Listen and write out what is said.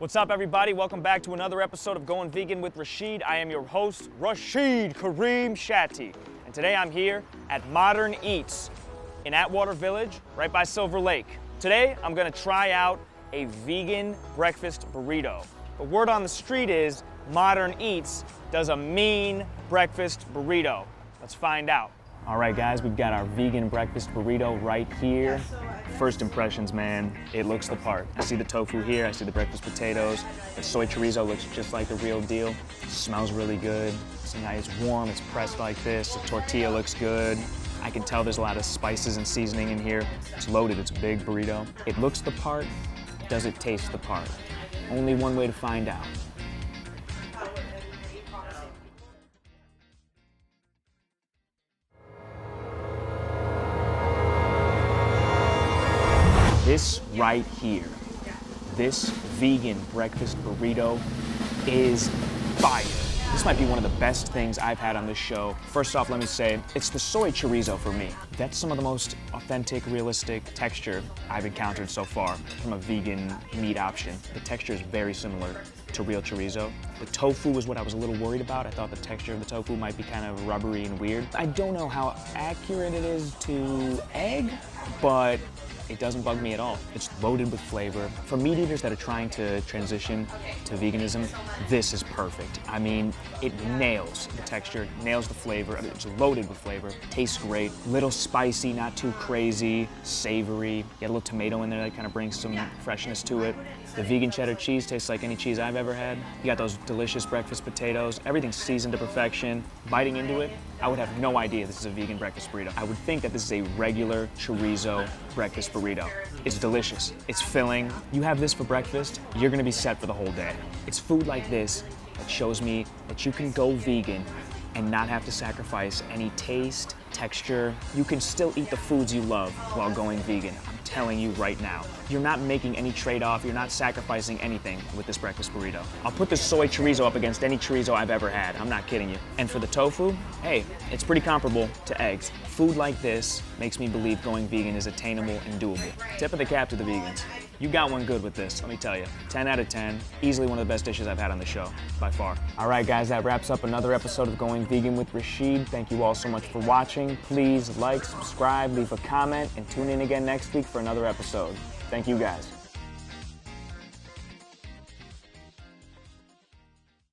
What's up, everybody? Welcome back to another episode of Going Vegan with Rachid. I am your host, Rachid Kareem Shatti. And today I'm here at Modern Eats in Atwater Village, right by Silver Lake. Today, I'm gonna try out a vegan breakfast burrito. The word on the street is Modern Eats does a mean breakfast burrito. Let's find out. All right, guys, we've got our vegan breakfast burrito right here. First impressions, man, it looks the part. I see the tofu here, I see the breakfast potatoes. The soy chorizo looks just like the real deal. It smells really good. It's nice, warm, it's pressed like this. The tortilla looks good. I can tell there's a lot of spices and seasoning in here. It's loaded, it's a big burrito. It looks the part, does it taste the part? Only one way to find out. This right here, this vegan breakfast burrito is fire. This might be one of the best things I've had on this show. First off, let me say, it's the soy chorizo for me. That's some of the most authentic, realistic texture I've encountered so far from a vegan meat option. The texture is very similar to real chorizo. The tofu was what I was a little worried about. I thought the texture of the tofu might be kind of rubbery and weird. I don't know how accurate it is to egg, but it doesn't bug me at all. It's loaded with flavor. For meat eaters that are trying to transition to veganism, this is perfect. I mean, it nails the texture, nails the flavor. I mean, it's loaded with flavor, tastes great. Little spicy, not too crazy, savory. Get a little tomato in there that kind of brings some freshness to it. The vegan cheddar cheese tastes like any cheese I've ever had. You got those delicious breakfast potatoes. Everything's seasoned to perfection. Biting into it, I would have no idea this is a vegan breakfast burrito. I would think that this is a regular chorizo breakfast burrito. It's delicious, it's filling. You have this for breakfast, you're gonna be set for the whole day. It's food like this that shows me that you can go vegan and not have to sacrifice any taste, texture. You can still eat the foods you love while going vegan. I'm telling you right now. You're not making any trade-off, you're not sacrificing anything with this breakfast burrito. I'll put this soy chorizo up against any chorizo I've ever had, I'm not kidding you. And for the tofu, hey, it's pretty comparable to eggs. Food like this makes me believe going vegan is attainable and doable. Tip of the cap to the vegans. You got one good with this, let me tell you. 10 out of 10, easily one of the best dishes I've had on the show, by far. All right, guys, that wraps up another episode of Going Vegan with Rachid. Thank you all so much for watching. Please like, subscribe, leave a comment, and tune in again next week for another episode. Thank you, guys.